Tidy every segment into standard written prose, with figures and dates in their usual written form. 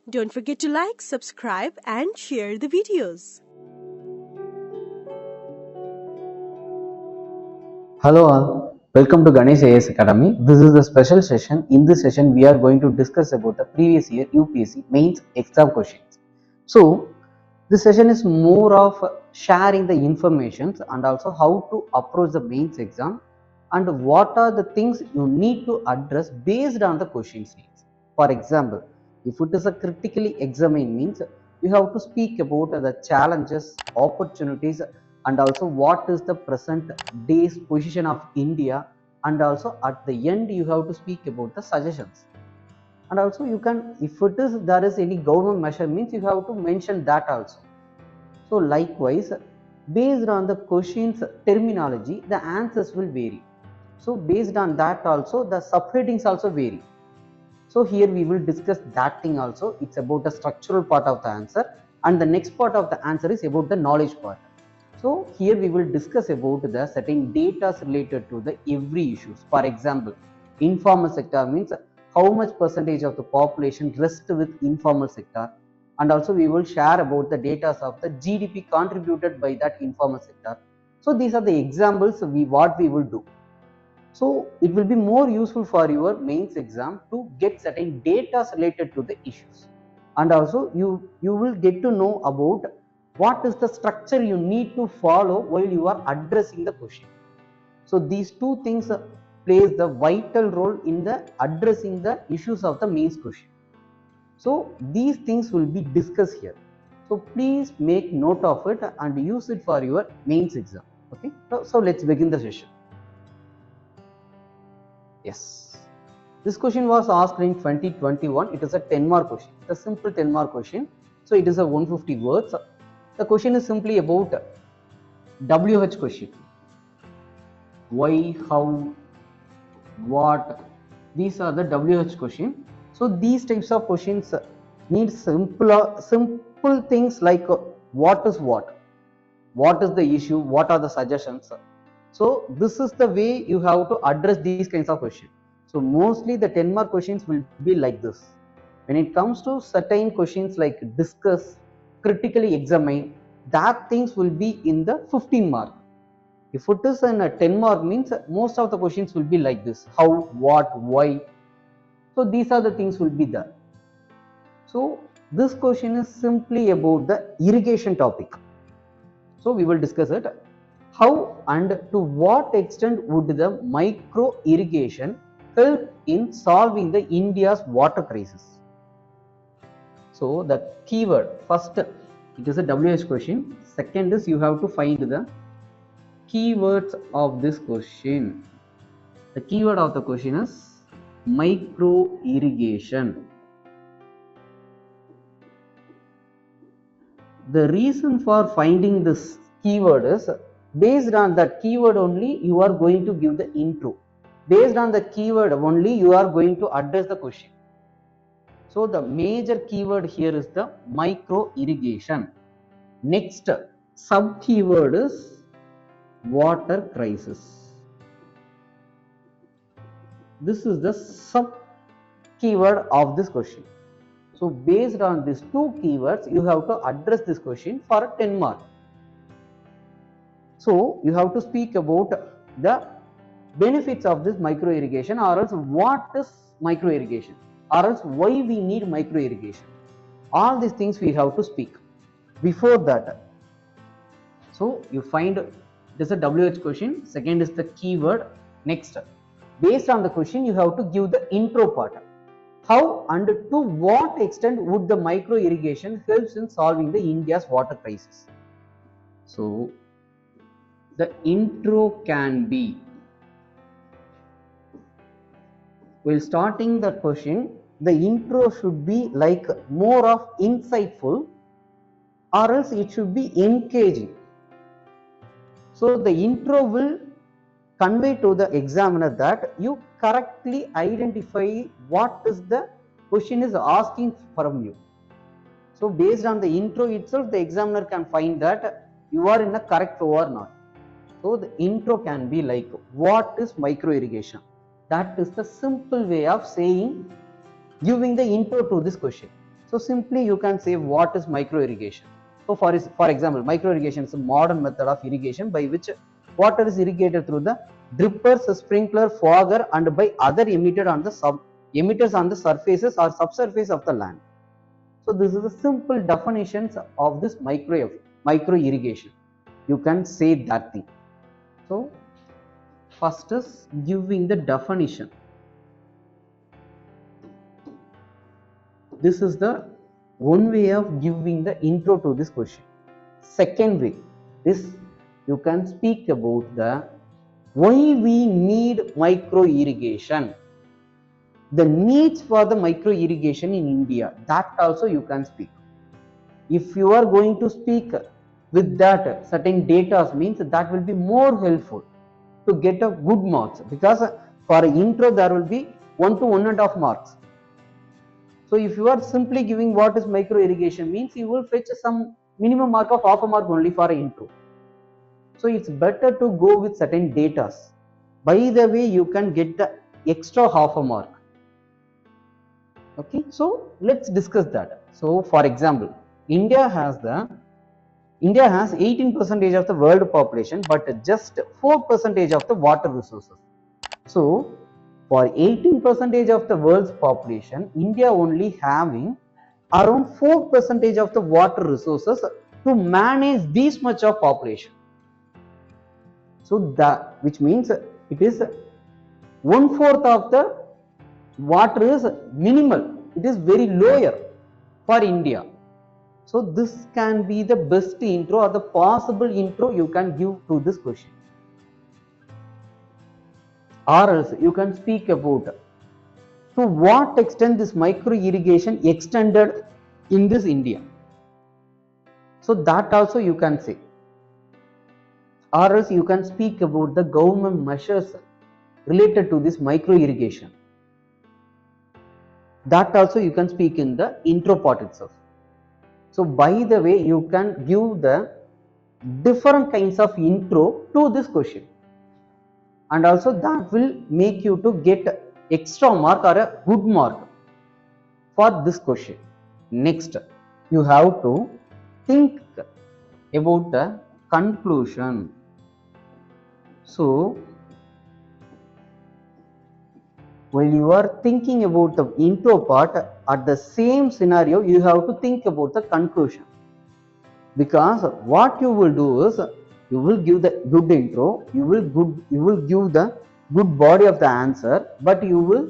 Don't forget to like, subscribe and share the videos. Hello all, welcome to Ganesh IAS Academy. This is a special session. In this session, we are going to discuss about the previous year UPSC Mains Exam questions. So, this session is more of sharing the information and also how to approach the mains exam and what are the things you need to address based on the questions needs. For example, if it is a critically examined means you have to speak about the challenges, opportunities and also what is the present day's position of India, and also at the end you have to speak about the suggestions. And also you can, if it is there is any government measure means you have to mention that also. So likewise, based on the questions terminology, the answers will vary. So based on that also, the subheadings also vary. So here we will discuss that thing also. It's about the structural part of the answer, and the next part of the answer is about the knowledge part. So here we will discuss about the certain data related to the every issues. For example, informal sector means how much percentage of the population rests with informal sector, and also we will share about the data of the GDP contributed by that informal sector. So these are the examples what we will do. So it will be more useful for your mains exam to get certain data related to the issues, and also you will get to know about what is the structure you need to follow while you are addressing the question. So these two things plays the vital role in the addressing the issues of the mains question. So these things will be discussed here. So please make note of it and use it for your mains exam. Okay. So let's begin the session. Yes. This question was asked in 2021. It is a 10-mark question. It's a simple 10-mark question. So it is a 150 words. The question is simply about WH question. Why, how, what, these are the WH question. So these types of questions need simple things like what is the issue, what are the suggestions. So this is the way you have to address these kinds of questions. So mostly the 10-mark questions will be like this. When it comes to certain questions like discuss, critically examine, that things will be in the 15-mark. If it is in a 10-mark means most of the questions will be like this: how, what, why. So these are the things will be there. So this question is simply about the irrigation topic. So we will discuss it. How and to what extent would the micro irrigation help in solving the India's water crisis? So the keyword, first it is a WH question. Second is you have to find the keywords of this question. The keyword of the question is micro irrigation. The reason for finding this keyword is based on that keyword only you are going to give the intro. Based on the keyword only you are going to address the question. So the major keyword here is the micro irrigation. Next sub keyword is water crisis. This is the sub keyword of this question. So based on these two keywords, you have to address this question for a 10 mark. So you have to speak about the benefits of this micro irrigation, or else what is micro irrigation, or else why we need micro irrigation. All these things we have to speak. Before that, so you find this is a WH question. Second is the keyword. Next, based on the question, you have to give the intro part. How and to what extent would the micro irrigation helps in solving the India's water crisis? So the intro can be, while starting the question, the intro should be like more of insightful, or else it should be engaging. So the intro will convey to the examiner that you correctly identify what is the question is asking from you. So based on the intro itself, the examiner can find that you are in a correct flow or not. So the intro can be like, what is micro irrigation? That is the simple way of saying, giving the intro to this question. So simply you can say what is micro irrigation. So for example, micro irrigation is a modern method of irrigation by which water is irrigated through the drippers, sprinkler, fogger, and by other emitters on the surfaces or subsurface of the land. So this is the simple definitions of this micro irrigation. You can say that thing. So first is giving the definition. This is the one way of giving the intro to this question. Second way is you can speak about the why we need micro irrigation, the needs for the micro irrigation in India, that also you can speak. If you are going to speak with that certain data, means that will be more helpful to get a good marks, because for an intro there will be 1 to 1.5 marks. So if you are simply giving what is micro irrigation, means you will fetch some minimum mark of half a mark only for an intro. So it's better to go with certain data. By the way, you can get the extra half a mark. Okay, so let's discuss that. So for example, India has 18% of the world population, but just 4% of the water resources. So for 18% of the world's population, India only having around 4% of the water resources to manage this much of population. So that, which means it is 1/4 of the water is minimal. It is very lower for India. So this can be the best intro or the possible intro you can give to this question. Or else you can speak about to what extent this micro irrigation extended in this India. So that also you can say. Or else you can speak about the government measures related to this micro irrigation. That also you can speak in the intro part itself. So by the way, you can give the different kinds of intro to this question, and also that will make you to get extra mark or a good mark for this question. Next, you have to think about the conclusion. So while you are thinking about the intro part, at the same scenario you have to think about the conclusion, because what you will do is you will give the good intro, you will give the good body of the answer, but you will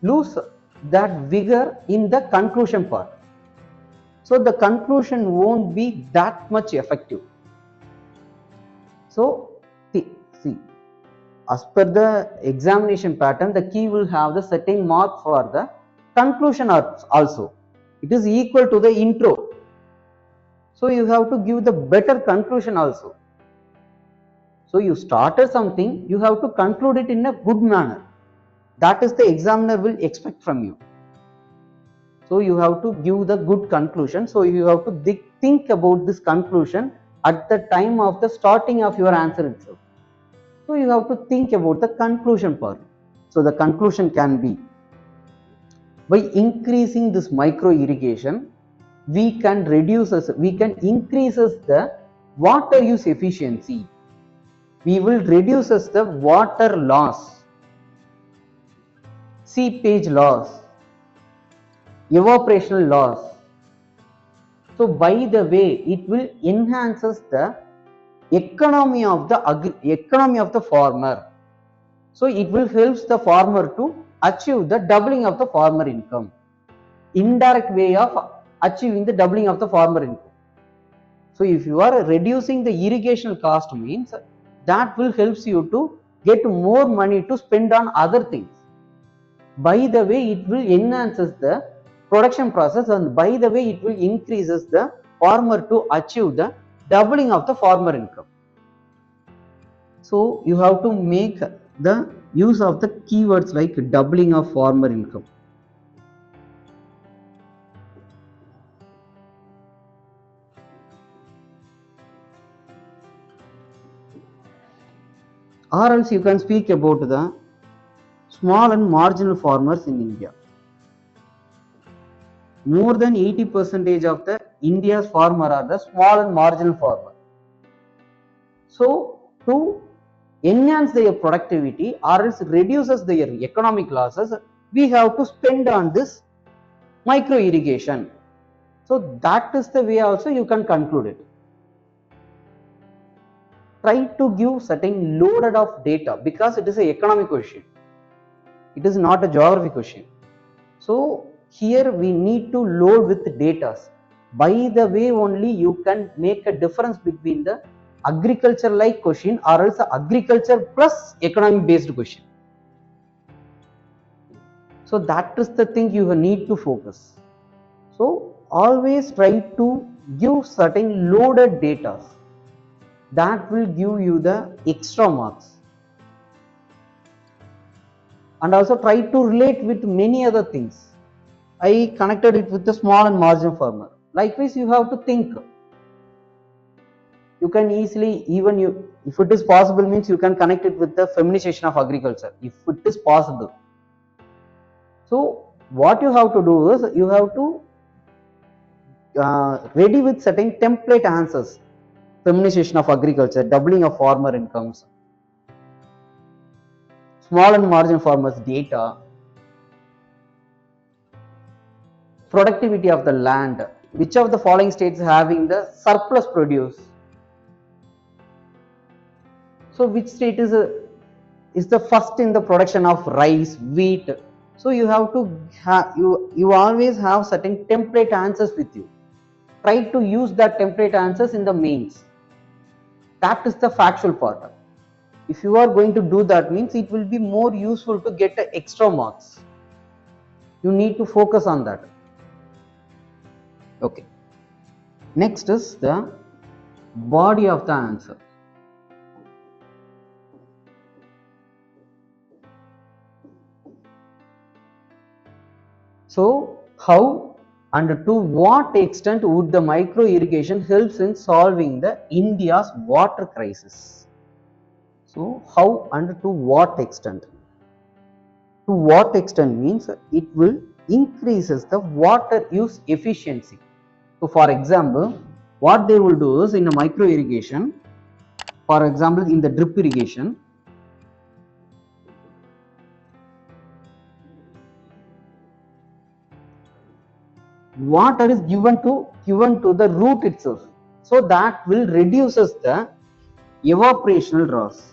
lose that vigor in the conclusion part. So the conclusion won't be that much effective. So see, as per the examination pattern, the key will have the certain mark for the conclusion also. It is equal to the intro. So you have to give the better conclusion also. So you started something, you have to conclude it in a good manner. That is the examiner will expect from you. So you have to give the good conclusion. So you have to think about this conclusion at the time of the starting of your answer itself. So you have to think about the conclusion part. So the conclusion can be, by increasing this micro irrigation, we can increase the water use efficiency. We will reduce the water loss, seepage loss, evaporational loss. So by the way, it will enhances the economy of the farmer. So it will helps the farmer to achieve the doubling of the farmer income. Indirect way of achieving the doubling of the farmer income. So if you are reducing the irrigation cost, means that will helps you to get more money to spend on other things. By the way, it will enhances the production process, and by the way, it will increases the farmer to achieve the doubling of the farmer income. So you have to make the use of the keywords like doubling of farmer income. Or else you can speak about the small and marginal farmers in India. more than 80% of the India's farmer are the small and marginal farmer. So to enhance their productivity or else reduces their economic losses, we have to spend on this micro irrigation. So that is the way also you can conclude it. Try to give certain loaded of data because it is an economic question. It is not a geography question. So here we need to load with data. By the way only you can make a difference between the agriculture like question or else agriculture plus economic based question. So that is the thing you need to focus. So always try to give certain loaded data that will give you the extra marks. And also try to relate with many other things. I connected it with the small and marginal farmer. Likewise, you have to think. You can easily, even you, if it is possible, means you can connect it with the feminization of agriculture, if it is possible. So what you have to do is, you have to ready with certain template answers. Feminization of agriculture, doubling of farmer incomes, small and marginal farmers data, productivity of the land, which of the following states having the surplus produce. So which state is the first in the production of rice, wheat. So you have to you always have certain template answers with you. Try to use that template answers in the mains. That is the factual part. If you are going to do that, means it will be more useful to get extra marks. You need to focus on that. Okay. Next is the body of the answer. So how and to what extent would the micro irrigation helps in solving the India's water crisis? So how and to what extent? To what extent means it will increases the water use efficiency. So for example, what they will do is in a micro irrigation, for example in the drip irrigation, water is given to the root itself, so that will reduces the evaporational loss.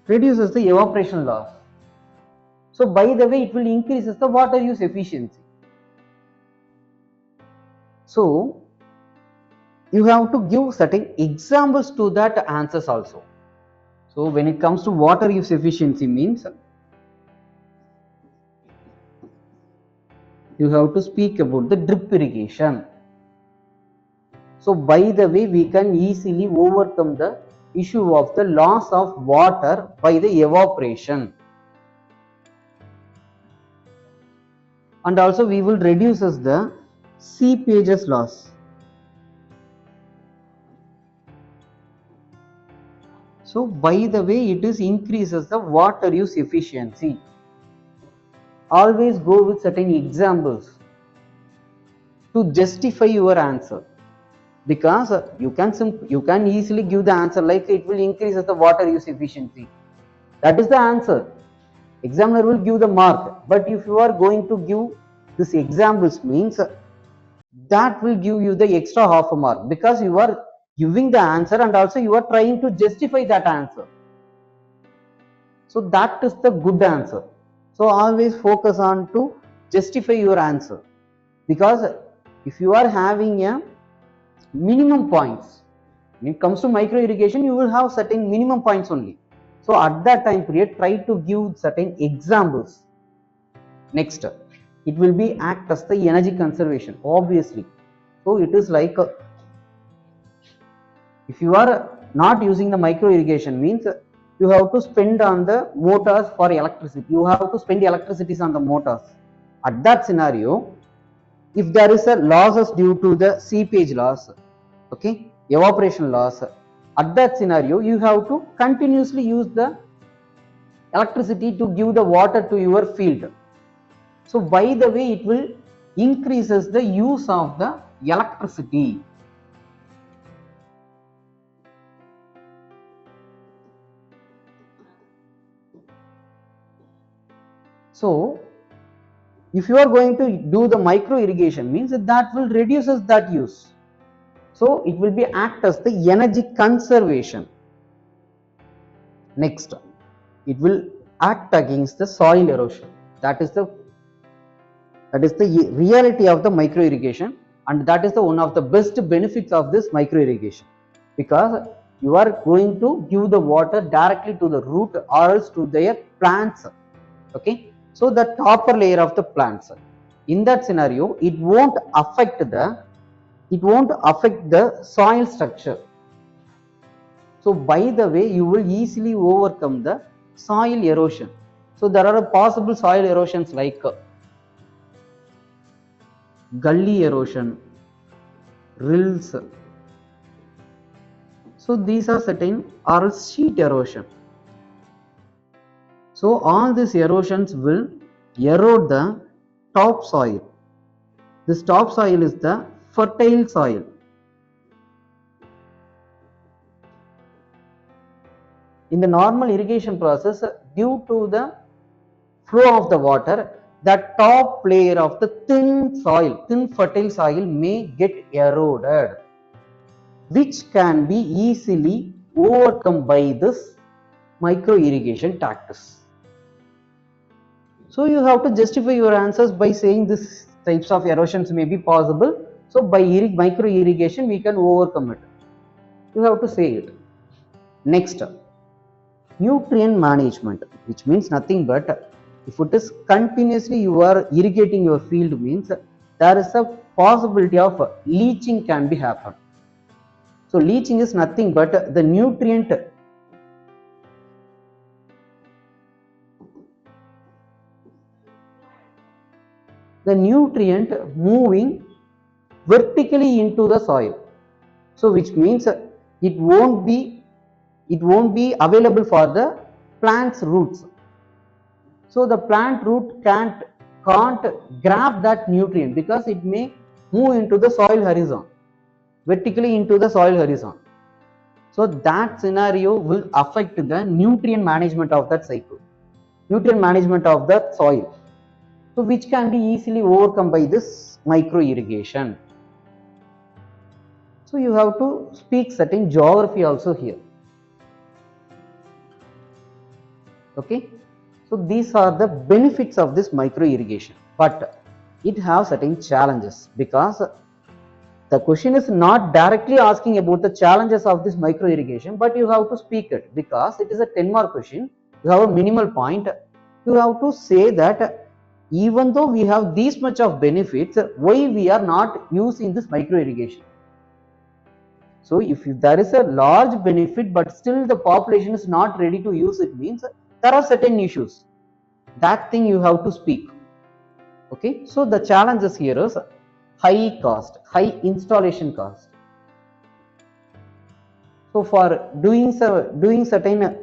Reduces the evaporation loss. So by the way, it will increases the water use efficiency. So you have to give certain examples to that answers also. So when it comes to water use efficiency means you have to speak about the drip irrigation. So by the way, we can easily overcome the issue of the loss of water by the evaporation. And also we will reduces the seepages loss. So by the way, it is increases the water use efficiency. Always go with certain examples to justify your answer, because you can easily give the answer like it will increase the water use efficiency. That is the answer. Examiner will give the mark, but if you are going to give this examples means that will give you the extra half a mark, because you are giving the answer and also you are trying to justify that answer. So that is the good answer. So always focus on to justify your answer, because if you are having a minimum points, when it comes to micro irrigation, you will have certain minimum points only. So at that time period, try to give certain examples. Next, it will be act as the energy conservation, obviously. So it is like if you are not using the micro irrigation means you have to spend on the motors for electricity. You have to spend electricities on the motors. At that scenario, if there is a losses due to the seepage loss, okay, evaporation loss, at that scenario you have to continuously use the electricity to give the water to your field. So by the way, it will increases the use of the electricity. So if you are going to do the micro irrigation, means that will reduces that use. So it will be act as the energy conservation. Next, it will act against the soil erosion. That is the reality of the micro irrigation, and that is the one of the best benefits of this micro irrigation, because you are going to give the water directly to the root or else to their plants. Okay, so the topper layer of the plants, in that scenario it won't affect the soil structure. So by the way, you will easily overcome the soil erosion. So there are possible soil erosions like gully erosion, rills. So these are certain, or sheet erosion. So all these erosions will erode the topsoil. This topsoil is the fertile soil. In the normal irrigation process, due to the flow of the water, that top layer of the thin fertile soil may get eroded, which can be easily overcome by this micro irrigation tactics. So you have to justify your answers by saying this types of erosions may be possible. So by micro irrigation we can overcome it. You have to say it. Next, nutrient management, which means nothing but if it is continuously you are irrigating your field, means there is a possibility of leaching can be happen. So leaching is nothing but the nutrient moving vertically into the soil. So which means it won't be available for the plant's roots. So the plant root can't grab that nutrient because it may move into the soil horizon, vertically into the soil horizon. So that scenario will affect the nutrient management of that cycle, nutrient management of the soil. So which can be easily overcome by this micro irrigation. So you have to speak certain geography also here. Okay, so these are the benefits of this micro irrigation, but it has certain challenges, because the question is not directly asking about the challenges of this micro irrigation, but you have to speak it, because it is a 10-mark question. You have a minimal point. You have to say that even though we have this much of benefits, why we are not using this micro irrigation. So if there is a large benefit but still the population is not ready to use it, means there are certain issues. That thing you have to speak. Okay, so the challenges here is high cost, high installation cost. So for doing certain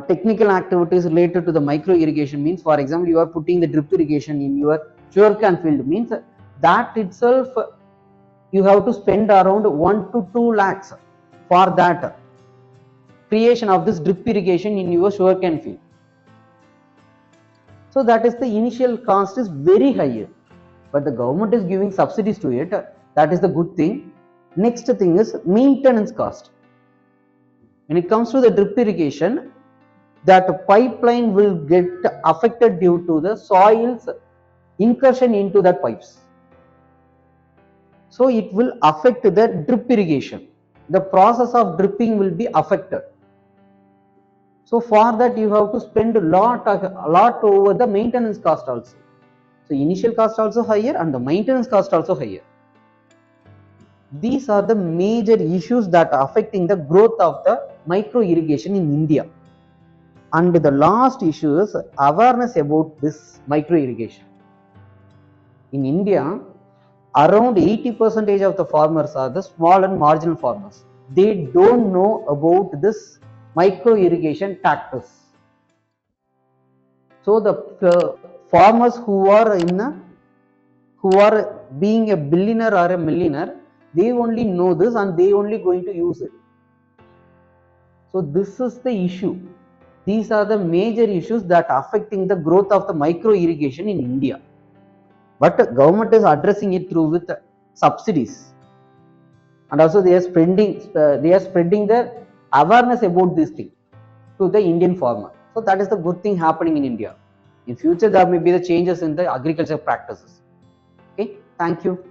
technical activities related to the micro irrigation, means for example you are putting the drip irrigation in your sugarcane field, means that itself you have to spend around 1 to 2 lakhs for that creation of this drip irrigation in your sugarcane field. So that is the initial cost is very high, but the government is giving subsidies to it. That is the good thing. Next thing is maintenance cost. When it comes to the drip irrigation, that pipeline will get affected due to the soil's incursion into that pipes. So it will affect the drip irrigation. The process of dripping will be affected. So for that you have to spend a lot over the maintenance cost also. So initial cost also higher and the maintenance cost also higher. These are the major issues that are affecting the growth of the micro irrigation in India. And the last issue is awareness about this micro irrigation. In India, around 80% of the farmers are the small and marginal farmers. They don't know about this micro irrigation tactics. So the farmers who are being a billionaire or a millionaire, they only know this and they only going to use it. So this is the issue. These are the major issues that are affecting the growth of the micro irrigation in India. But government is addressing it through with subsidies, and also they are spreading the awareness about this thing to the Indian farmer. So that is the good thing happening in India. In future, there may be the changes in the agriculture practices. Okay, thank you.